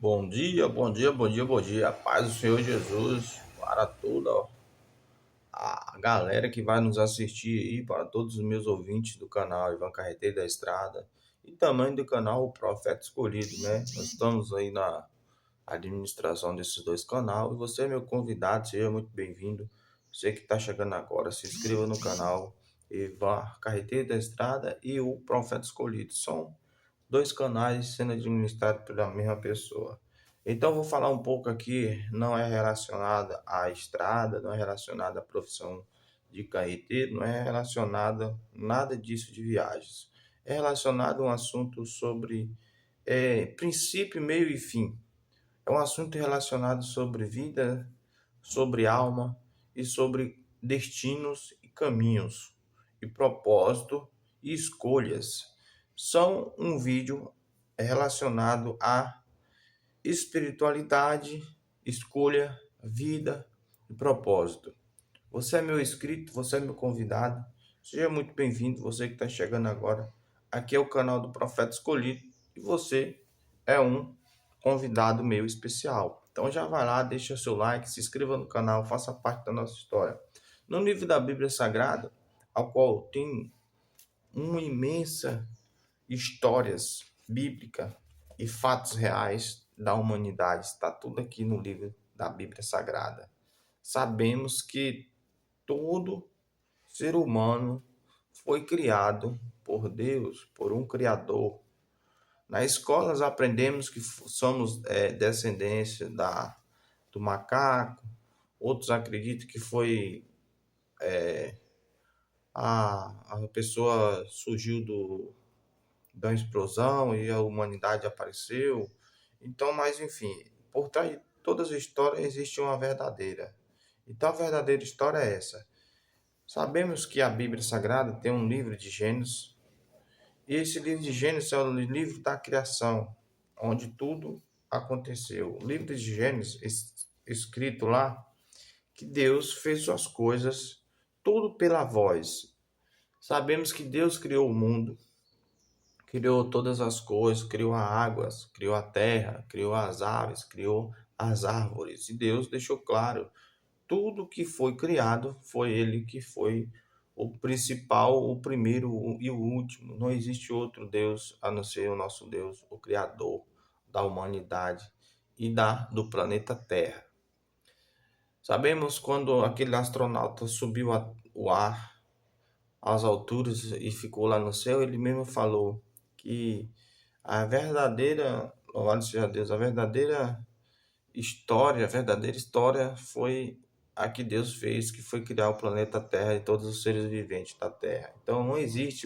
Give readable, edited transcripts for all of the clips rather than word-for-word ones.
Bom dia, bom dia, bom dia, bom dia. Paz do Senhor Jesus para toda a galera que vai nos assistir aí, para todos os meus ouvintes do canal Ivan Carreteiro da Estrada e também do canal O Profeta Escolhido, né? Nós estamos aí na administração desses dois canais e você é meu convidado, seja muito bem-vindo. Você que está chegando agora, se inscreva no canal Ivan Carreteiro da Estrada e O Profeta Escolhido. São dois canais sendo administrados pela mesma pessoa. Então, vou falar um pouco aqui, não é relacionada à estrada, não é relacionada à profissão de carreteiro, não é relacionada nada disso de viagens. É relacionado a um assunto sobre princípio, meio e fim. É um assunto relacionado sobre vida, sobre alma e sobre destinos e caminhos e propósito e escolhas. São um vídeo relacionado a espiritualidade, escolha, vida e propósito. Você é meu inscrito, você é meu convidado. Seja muito bem-vindo, você que está chegando agora. Aqui é o canal do Profeta Escolhido e você é um convidado meu especial. Então já vai lá, deixa seu like, se inscreva no canal, faça parte da nossa história. No livro da Bíblia Sagrada, ao qual tem uma imensa histórias bíblicas e fatos reais da humanidade. Está tudo aqui no livro da Bíblia Sagrada. Sabemos que todo ser humano foi criado por Deus, por um Criador. Na escola nós aprendemos que somos descendência do macaco. Outros acreditam que foi a pessoa surgiu da explosão e a humanidade apareceu. Então, mas enfim, por trás de todas as histórias existe uma verdadeira. Então, a verdadeira história é essa. Sabemos que a Bíblia Sagrada tem um livro de Gênesis, e esse livro de Gênesis é o livro da criação, onde tudo aconteceu. O livro de Gênesis, escrito lá, que Deus fez suas coisas tudo pela voz. Sabemos que Deus criou o mundo, criou todas as coisas, criou as águas, criou a terra, criou as aves, criou as árvores. E Deus deixou claro, tudo que foi criado foi Ele que foi o principal, o primeiro e o último. Não existe outro Deus a não ser o nosso Deus, o Criador da humanidade e do planeta Terra. Sabemos quando aquele astronauta subiu o ar às alturas e ficou lá no céu, ele mesmo falou que a verdadeira, louvado seja Deus, a verdadeira história foi a que Deus fez, que foi criar o planeta Terra e todos os seres viventes da Terra. Então não existe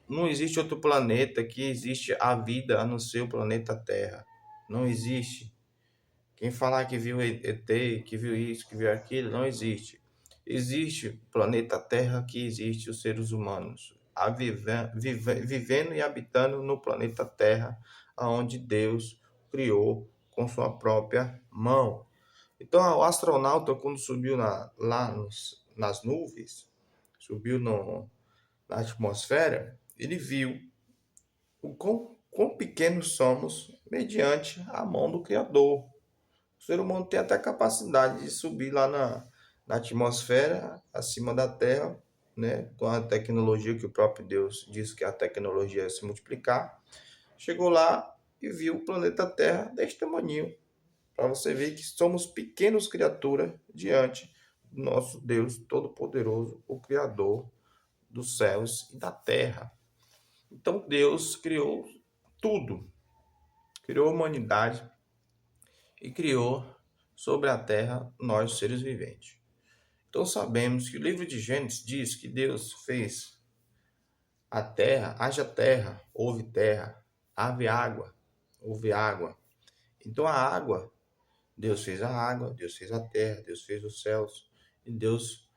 não existe outro planeta que existe a vida a não ser o planeta Terra. Não existe. Quem falar que viu ET, que viu isso, que viu aquilo, não existe. Existe o planeta Terra, que existe os seres humanos vivendo e habitando no planeta Terra, aonde Deus criou com sua própria mão. Então, o astronauta, quando subiu nas nuvens, subiu na atmosfera, ele viu o quão pequenos somos mediante a mão do Criador. O ser humano tem até a capacidade de subir lá na atmosfera, acima da Terra, né? Com a tecnologia que o próprio Deus diz que a tecnologia é se multiplicar. Chegou lá e viu o planeta Terra deste tamanho, para você ver que somos pequenos criaturas diante do nosso Deus Todo-Poderoso, o Criador dos céus e da terra. Então Deus criou tudo, criou a humanidade e criou sobre a terra nós, seres viventes. Então sabemos que o livro de Gênesis diz que Deus fez a terra, terra, houve água. Então a água, Deus fez a água, Deus fez a terra, Deus fez os céus, e Deus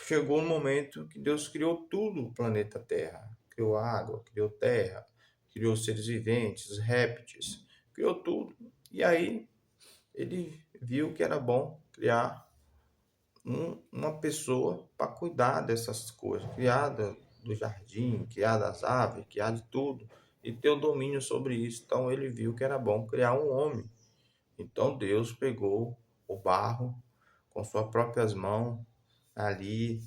chegou um momento que Deus criou tudo o planeta Terra. Criou água, criou terra, criou seres viventes, répteis, criou tudo. E aí ele viu que era bom criar uma pessoa para cuidar dessas coisas, criar do jardim, criar das aves, criar de tudo. e ter o domínio sobre isso. Então ele viu que era bom criar um homem. Então Deus pegou o barro com suas próprias mãos ali,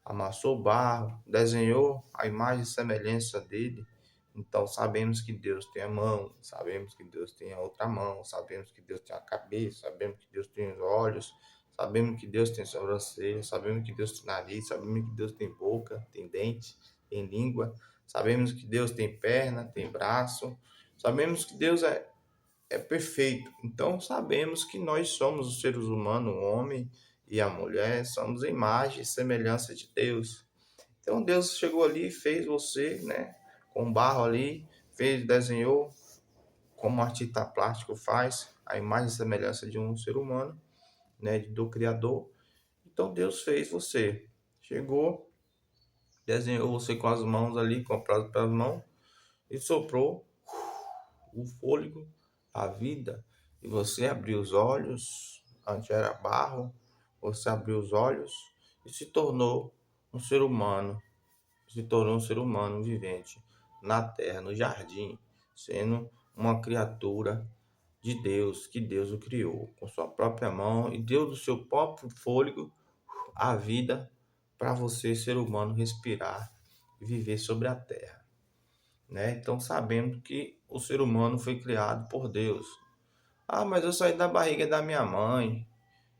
amassou o barro, desenhou a imagem e semelhança dele. Então sabemos que Deus tem a mão, sabemos que Deus tem a outra mão, sabemos que Deus tem a cabeça, sabemos que Deus tem os olhos, sabemos que Deus tem sobrancelha, sabemos que Deus tem nariz, sabemos que Deus tem boca, tem dente, tem língua, sabemos que Deus tem perna, tem braço, sabemos que Deus é perfeito. Então sabemos que nós somos os seres humanos, o homem e a mulher, somos a imagem e semelhança de Deus. Então Deus chegou ali e fez você, né, com barro ali, fez, desenhou como um artista plástico faz, a imagem e semelhança de um ser humano, né, do Criador. Então Deus fez você. Chegou, desenhou você com as mãos ali, com as próprias mãos, e soprou o fôlego, a vida, e você abriu os olhos, antes era barro, você abriu os olhos e se tornou um ser humano, se tornou um ser humano vivente na terra, no jardim, sendo uma criatura de Deus, que Deus o criou com sua própria mão e deu do seu próprio fôlego a vida para você, ser humano, respirar e viver sobre a terra, né? Então sabemos que o ser humano foi criado por Deus. Ah, mas eu saí da barriga da minha mãe.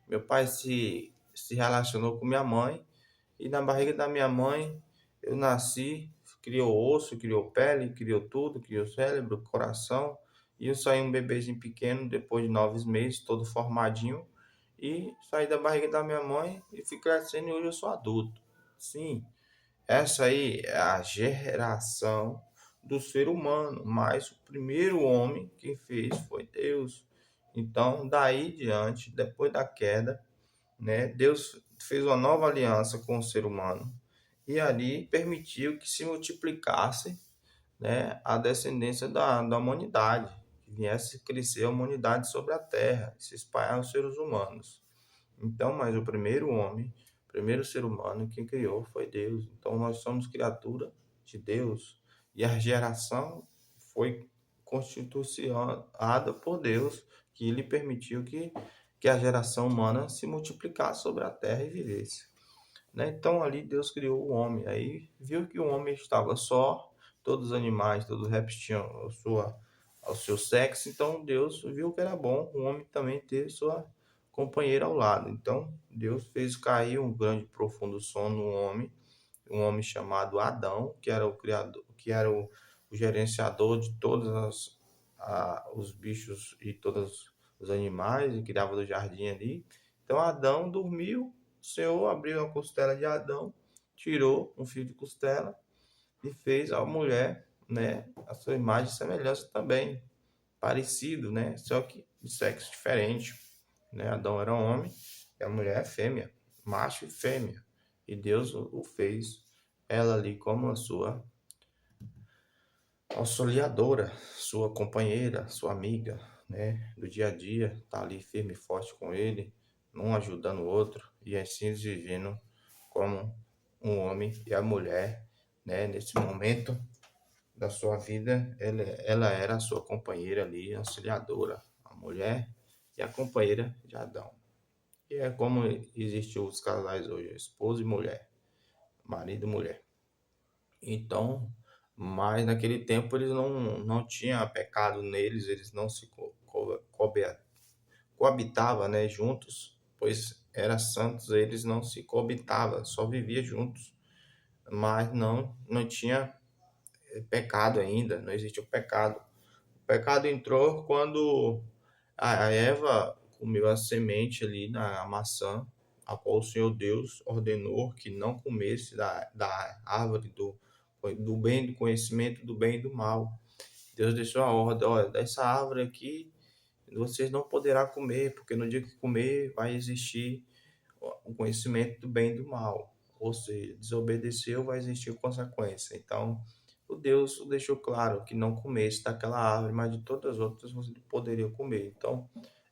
Meu pai se relacionou com minha mãe e na barriga da minha mãe eu nasci, criou osso, criou pele, criou tudo, criou cérebro, coração. E eu saí um bebezinho pequeno depois de 9 meses, todo formadinho. E saí da barriga da minha mãe e fui crescendo e hoje eu sou adulto. Sim, essa aí é a geração do ser humano, mas o primeiro homem que fez foi Deus. Então, daí diante, depois da queda, né, Deus fez uma nova aliança com o ser humano e ali permitiu que se multiplicasse, né, a descendência da humanidade, que viesse crescer a humanidade sobre a terra, se espalhar os seres humanos. Então, mas o primeiro homem, o primeiro ser humano que criou foi Deus. Então, nós somos criatura de Deus. E a geração foi constitucionada por Deus, que ele permitiu que a geração humana se multiplicasse sobre a terra e vivesse, né? Então, ali Deus criou o homem. Aí viu que o homem estava só, todos os animais, todos os répteis tinham ao seu sexo. Então, Deus viu que era bom o homem também ter sua companheira ao lado. Então, Deus fez cair um grande profundo sono no homem, um homem chamado Adão, que era o criador, que era o gerenciador de todos os bichos e todos os animais, e criava do jardim ali. Então, Adão dormiu, o Senhor abriu a costela de Adão, tirou um fio de costela e fez a mulher, né, a sua imagem e semelhança também, parecido, né, só que de sexo diferente, né? Adão era homem e a mulher é fêmea, macho e fêmea. E Deus o fez ela ali como a sua auxiliadora, sua companheira, sua amiga, né? Do dia a dia, tá ali firme e forte com ele, um ajudando o outro e assim eles vivendo como um homem e a mulher, né? Nesse momento da sua vida, ela era a sua companheira ali, auxiliadora, a mulher e a companheira de Adão. E é como existem os casais hoje, esposa e mulher, marido e mulher. Então, mas naquele tempo eles não tinham pecado neles, eles não se coabitavam, né, juntos, pois eram santos, eles não se coabitavam, só viviam juntos, mas não tinha pecado ainda, não existia o pecado. O pecado entrou quando a Eva comeu a semente ali na maçã, a qual o Senhor Deus ordenou que não comesse da árvore do bem, do conhecimento do bem e do mal. Deus deixou a ordem, olha, dessa árvore aqui vocês não poderão comer, porque no dia que comer vai existir o conhecimento do bem e do mal. Ou seja, desobedeceu, vai existir consequência. Então, o Deus deixou claro que não comesse daquela árvore, mas de todas as outras você poderia comer. Então,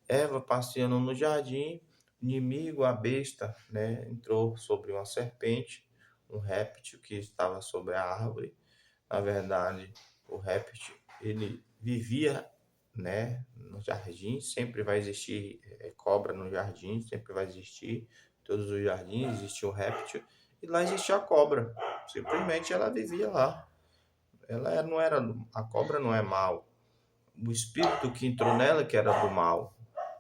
Eva passeando no jardim, inimigo, a besta, né, entrou sobre uma serpente, um réptil que estava sobre a árvore. Na verdade, O réptil, ele vivia, né, no jardim, sempre vai existir cobra no jardim, sempre vai existir. Todos os jardins existia o réptil e lá existia a cobra. Simplesmente ela vivia lá. Ela não era, a cobra não é mal. O espírito que entrou nela que era do mal.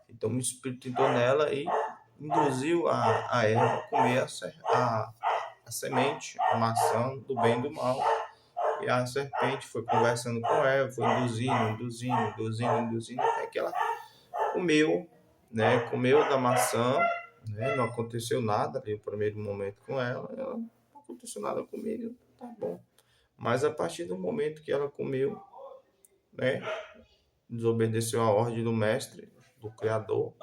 Então o espírito entrou nela e induziu a Eva a comer a semente, a maçã do bem e do mal. E a serpente foi conversando com Eva, foi induzindo, até que ela comeu, né? Comeu da maçã, né? Não aconteceu nada ali no primeiro momento com ela não aconteceu nada comigo, tá bom. Mas a partir do momento que ela comeu, né? Desobedeceu a ordem do mestre, do Criador,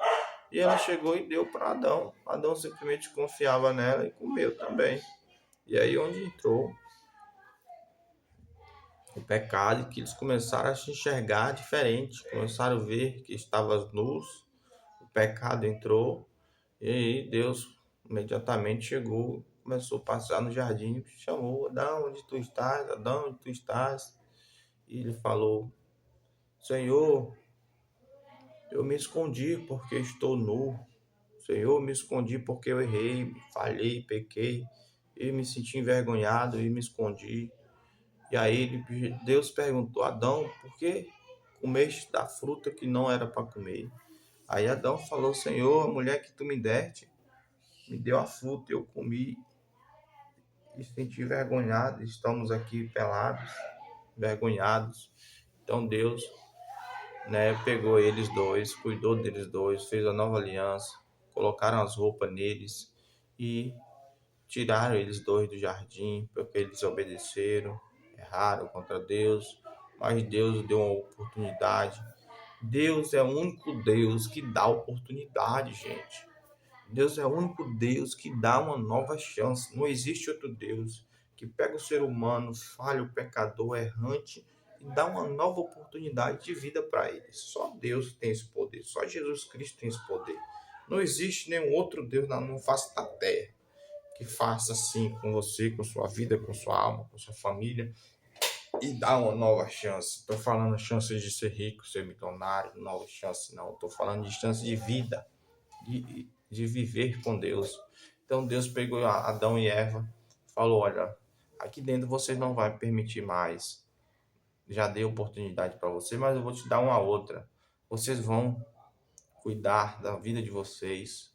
e ela chegou e deu para Adão. Adão simplesmente confiava nela e comeu também. E aí onde entrou o pecado, que eles começaram a se enxergar diferente, começaram a ver que estavam nus, o pecado entrou, e aí Deus imediatamente chegou, começou a passar no jardim, chamou: Adão, onde tu estás? Adão, onde tu estás? E ele falou: Senhor, eu me escondi porque estou nu. Senhor, eu me escondi porque eu errei, falhei, pequei, e me senti envergonhado e me escondi. E aí Deus perguntou: Adão, por que comeste da fruta que não era para comer? Aí Adão falou: Senhor, a mulher que tu me deste, me deu a fruta, eu comi e senti envergonhado. Estamos aqui pelados, envergonhados. Então Deus, né, pegou eles dois, cuidou deles dois, fez a nova aliança, colocaram as roupas neles e tiraram eles dois do jardim, porque eles obedeceram, erraram contra Deus, mas Deus deu uma oportunidade. Deus é o único Deus que dá oportunidade, gente. Deus é o único Deus que dá uma nova chance. Não existe outro Deus que pega o ser humano, falha, o pecador, errante, e dá uma nova oportunidade de vida para ele. Só Deus tem esse poder, só Jesus Cristo tem esse poder. Não existe nenhum outro Deus na face da terra que faça assim com você, com sua vida, com sua alma, com sua família e dá uma nova chance. Estou falando chance de ser rico, ser milionário, nova chance não. Estou falando de chance de vida, de viver com Deus. Então Deus pegou Adão e Eva, falou: olha, aqui dentro vocês não vai permitir mais. Já dei oportunidade para você, mas eu vou te dar uma outra. Vocês vão cuidar da vida de vocês.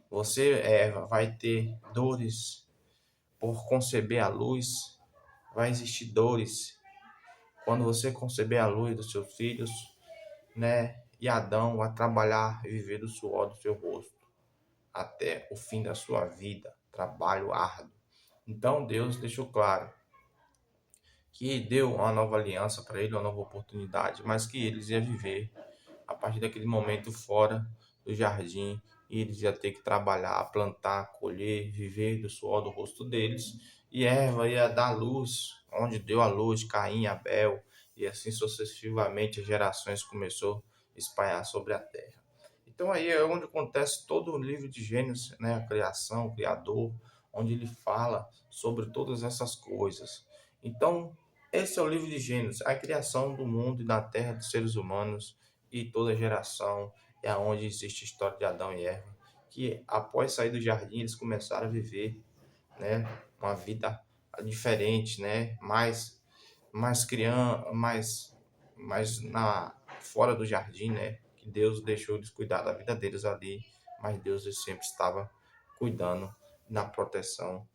Você, Eva, vai ter dores por conceber a luz, vai existir dores quando você conceber a luz dos seus filhos, né? E Adão vai trabalhar e viver do suor do seu rosto até o fim da sua vida, trabalho árduo. Então Deus deixou claro que deu uma nova aliança para ele, uma nova oportunidade, mas que eles iam viver a partir daquele momento fora do jardim, e eles iam ter que trabalhar, plantar, colher, viver do suor do rosto deles, e Eva ia dar luz, onde deu a luz, Caim e Abel, e assim sucessivamente as gerações começou a espalhar sobre a terra. Então aí é onde acontece todo o livro de Gênesis, né? A criação, o Criador, onde ele fala sobre todas essas coisas. Então, esse é o livro de Gênesis, a criação do mundo e da terra dos seres humanos, e toda geração é onde existe a história de Adão e Eva, que após sair do jardim eles começaram a viver, né, uma vida diferente, né, mais criança, mais na fora do jardim, né, que Deus deixou eles cuidar da vida deles ali, mas Deus sempre estava cuidando na proteção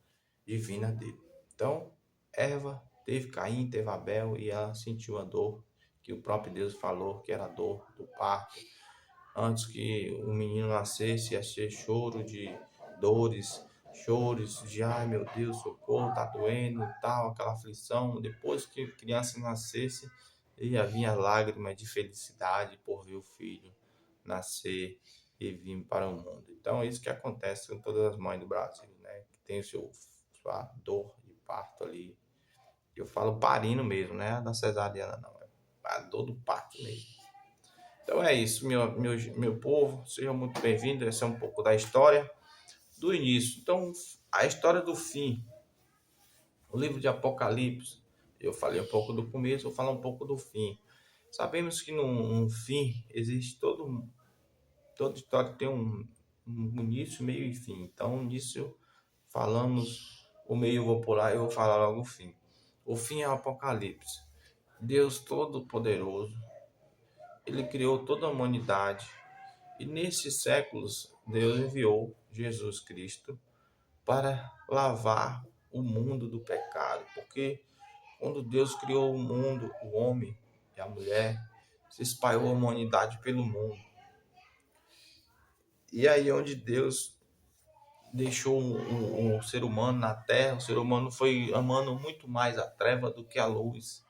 divina dele. Então, Eva teve Caim, teve Abel, e ela sentiu a dor que o próprio Deus falou que era a dor do parto. Antes que o menino nascesse, ia ser choro de dores, choros de ai meu Deus, socorro, tá doendo, tal, aquela aflição. Depois que a criança nascesse, ia vir a lágrima de felicidade por ver o filho nascer e vir para o mundo. Então é isso que acontece com todas as mães do Brasil, né? Que tem sua dor de parto ali. Eu falo parindo mesmo, né? Da cesariana não, é a dor do parto mesmo. Então é isso, meu povo, sejam muito bem-vindos. Esse é um pouco da história do início. Então, a história do fim, o livro de Apocalipse, Eu falei um pouco do começo, vou falar um pouco do fim. Sabemos que no fim existe toda história tem um início, meio e fim. Então, nisso falamos o meio, eu vou pular e eu vou falar logo o fim. O fim é o Apocalipse. Deus Todo-Poderoso, Ele criou toda a humanidade. E nesses séculos, Deus enviou Jesus Cristo para lavar o mundo do pecado. Porque quando Deus criou o mundo, o homem e a mulher, se espalhou a humanidade pelo mundo. E aí onde Deus deixou o ser humano na terra, o ser humano foi amando muito mais a treva do que a luz.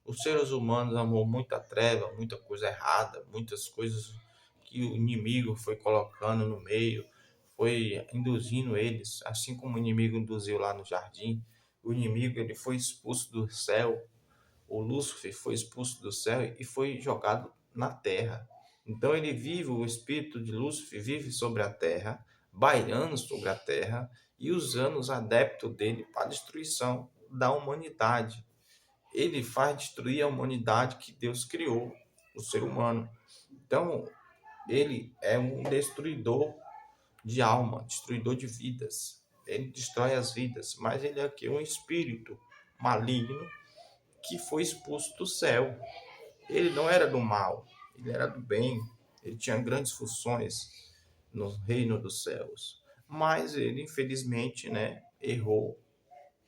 Os seres humanos amou muito a treva, muita coisa errada, muitas coisas que o inimigo foi colocando no meio, foi induzindo eles, assim como o inimigo induziu lá no jardim. O inimigo ele foi expulso do céu, o Lúcifer foi expulso do céu e foi jogado na terra. Então ele vive, o espírito de Lúcifer vive sobre a terra, bailando sobre a terra e usando os adeptos dele para a destruição da humanidade. Ele faz destruir a humanidade que Deus criou, o ser humano. Então, ele é um destruidor de alma, destruidor de vidas. Ele destrói as vidas, mas ele é aqui um espírito maligno que foi expulso do céu. Ele não era do mal, ele era do bem. Ele tinha grandes funções no reino dos céus. Mas ele, infelizmente, errou,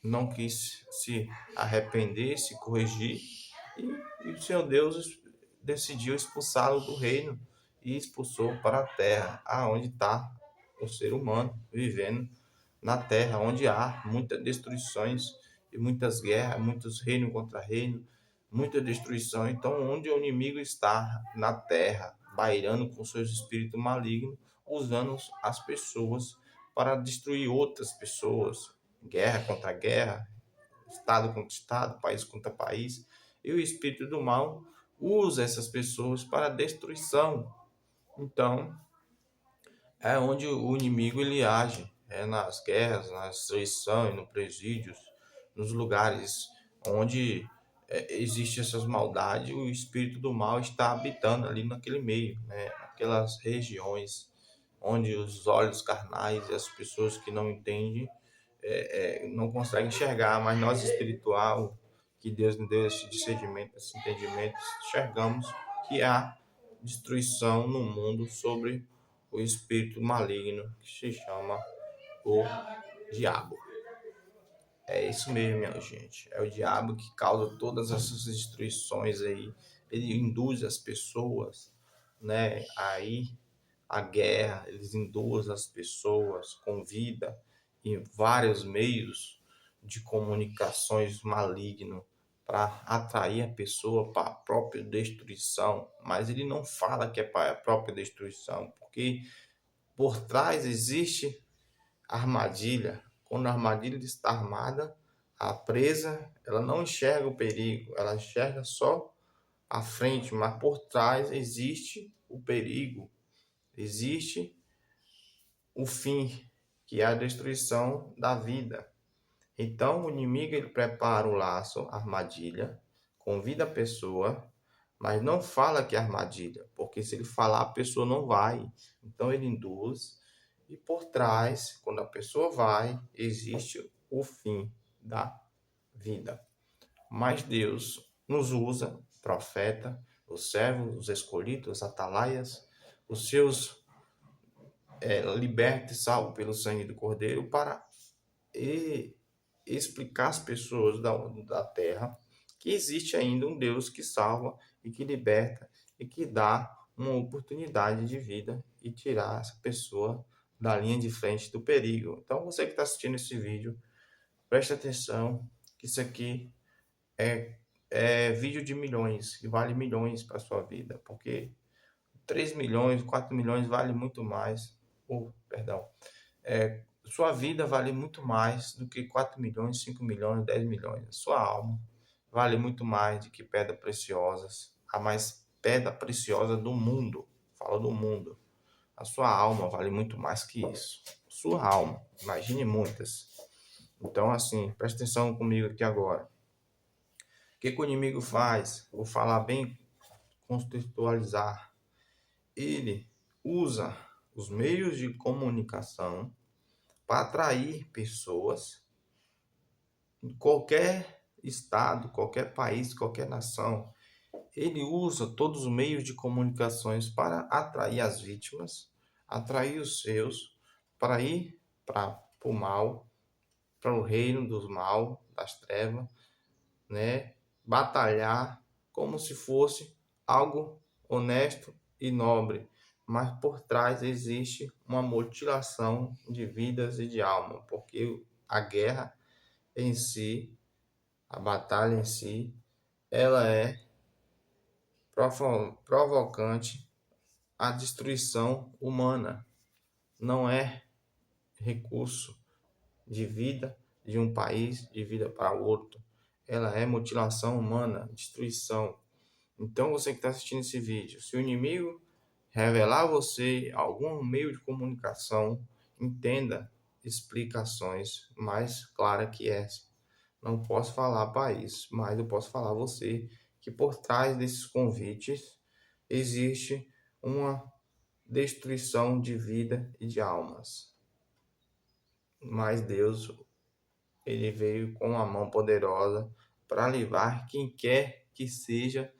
não quis se arrepender, se corrigir, e o Senhor Deus decidiu expulsá-lo do reino e expulsou para a terra, aonde está o ser humano vivendo na terra, onde há muitas destruições e muitas guerras, muitos reinos contra reinos, muita destruição. Então, onde o inimigo está na terra, bairando com seus espíritos malignos, usando as pessoas para destruir outras pessoas, guerra contra guerra, estado contra estado, país contra país, e o espírito do mal usa essas pessoas para destruição. Então, é onde o inimigo ele age, é nas guerras, na destruição e no presídios, nos lugares onde existe essas maldades, o espírito do mal está habitando ali naquele meio, aquelas regiões onde os olhos carnais e as pessoas que não entendem não conseguem enxergar, mas nós espiritual, que Deus nos deu esse discernimento, esse entendimento, enxergamos que há destruição no mundo sobre o espírito maligno que se chama o diabo. É isso mesmo, minha gente. É o diabo que causa todas essas destruições aí. Ele induz as pessoas, aí a guerra, eles induzem as pessoas com vida em vários meios de comunicações malignos para atrair a pessoa para a própria destruição, mas ele não fala que é para a própria destruição, porque por trás existe armadilha. Quando a armadilha está armada, a presa, ela não enxerga o perigo, ela enxerga só a frente, mas por trás existe o perigo, existe o fim, que é a destruição da vida. Então, o inimigo ele prepara o laço, a armadilha, convida a pessoa, mas não fala que é armadilha, porque se ele falar, a pessoa não vai. Então, ele induz, e por trás, quando a pessoa vai, existe o fim da vida. Mas Deus nos usa, profeta, os servos, os escolhidos, os atalaias, os seus libertos e salvos pelo sangue do Cordeiro, para explicar às pessoas da terra que existe ainda um Deus que salva e que liberta e que dá uma oportunidade de vida e tirar essa pessoa da linha de frente do perigo. Então, você que está assistindo esse vídeo, preste atenção que isso aqui é vídeo de milhões, que vale milhões para a sua vida, porque 3 milhões, 4 milhões vale muito mais, perdão, sua vida vale muito mais do que 4 milhões, 5 milhões, 10 milhões. Sua alma vale muito mais do que pedras preciosas. A mais pedra preciosa do mundo. Fala do mundo. A sua alma vale muito mais que isso. Sua alma. Imagine muitas. Então, assim, preste atenção comigo aqui agora. que o inimigo faz? Vou falar bem, contextualizar. Ele usa os meios de comunicação para atrair pessoas em qualquer estado, qualquer país, qualquer nação. Ele usa todos os meios de comunicações para atrair as vítimas, atrair os seus, para ir para o mal, para o reino dos mal, das trevas, né? Batalhar como se fosse algo honesto e nobre, mas por trás existe uma mutilação de vidas e de alma, porque a guerra em si, a batalha em si, ela é provocante à destruição humana, não é recurso de vida de um país, de vida para outro. Ela é mutilação humana, destruição. Então, você que está assistindo esse vídeo, se o inimigo revelar a você algum meio de comunicação, entenda explicações mais claras que essa. Não posso falar para isso, mas eu posso falar a você que por trás desses convites existe uma destruição de vida e de almas. Mas Deus, ele veio com a mão poderosa para livrar quem quer que seja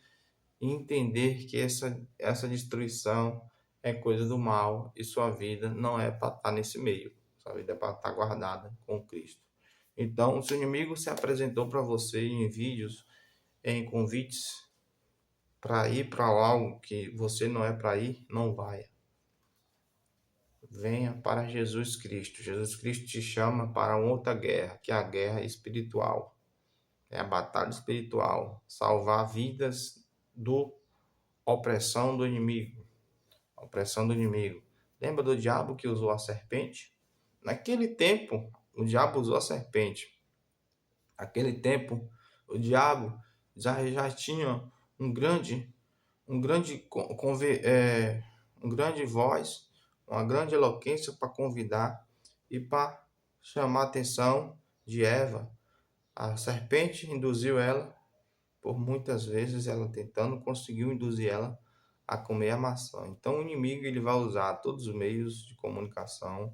e entender que essa destruição é coisa do mal e sua vida não é para estar nesse meio. Sua vida é para estar guardada com Cristo. Então, se o inimigo se apresentou para você em vídeos, em convites para ir para algo que você não é para ir, não vai. Venha para Jesus Cristo. Jesus Cristo te chama para outra guerra, que é a guerra espiritual. É a batalha espiritual. Salvar vidas do opressão do inimigo. Opressão do inimigo. Lembra do diabo que usou a serpente? Naquele tempo, o diabo usou a serpente. Naquele tempo, o diabo já tinha um grande voz, uma grande eloquência para convidar e para chamar a atenção de Eva. A serpente induziu ela, por muitas vezes ela tentando, conseguiu induzir ela a comer a maçã. Então o inimigo ele vai usar todos os meios de comunicação,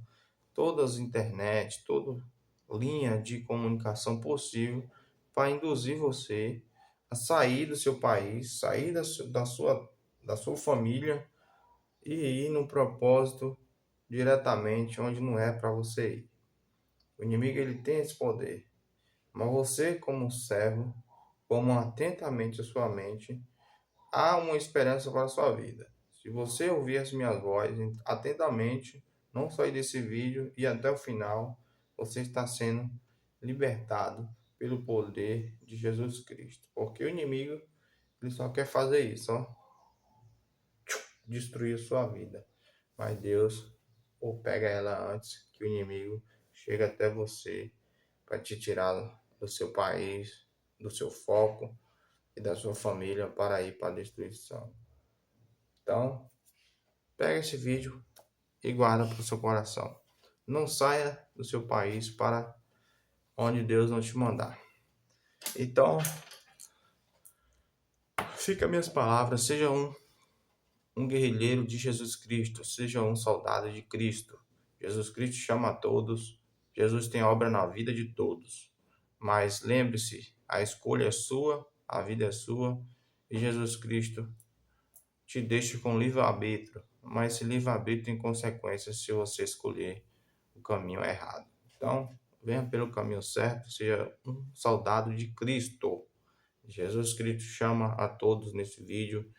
todas as internet, toda linha de comunicação possível para induzir você a sair do seu país, sair da sua família e ir no propósito diretamente onde não é para você ir. O inimigo ele tem esse poder, mas você como servo, como atentamente a sua mente, há uma esperança para a sua vida. Se você ouvir as minhas vozes atentamente, não sair desse vídeo e até o final, você está sendo libertado pelo poder de Jesus Cristo. Porque o inimigo ele só quer fazer isso, ó, destruir a sua vida. Mas Deus ou pega ela antes que o inimigo chegue até você para te tirar do seu país, do seu foco e da sua família para ir para a destruição. Então, pega esse vídeo e guarda para o seu coração. Não saia do seu país para onde Deus não te mandar. Então, fica minhas palavras, seja um guerrilheiro de Jesus Cristo, seja um soldado de Cristo. Jesus Cristo chama a todos, Jesus tem obra na vida de todos. Mas lembre-se, a escolha é sua, a vida é sua, e Jesus Cristo te deixa com livre-arbítrio, mas esse livre-arbítrio tem consequências se você escolher o caminho errado. Então, venha pelo caminho certo, seja um soldado de Cristo. Jesus Cristo chama a todos nesse vídeo.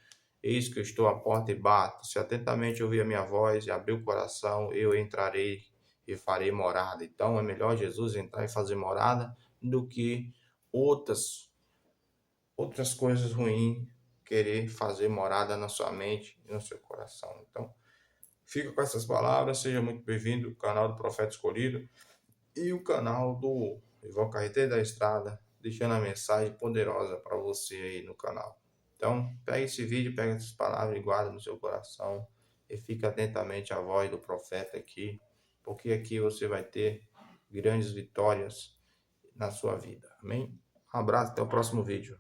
Eis que eu estou à porta e bato. Se atentamente ouvir a minha voz e abrir o coração, eu entrarei e farei morada. Então, é melhor Jesus entrar e fazer morada do que outras coisas ruins querer fazer morada na sua mente e no seu coração. Então, fica com essas palavras. Seja muito bem-vindo ao canal do Profeta Escolhido e o canal do Ivan Carreteiro da Estrada, deixando a mensagem poderosa para você aí no canal. Então, pega esse vídeo, pega essas palavras e guarda no seu coração e fica atentamente à voz do profeta aqui, porque aqui você vai ter grandes vitórias na sua vida. Amém? Um abraço, até o próximo vídeo.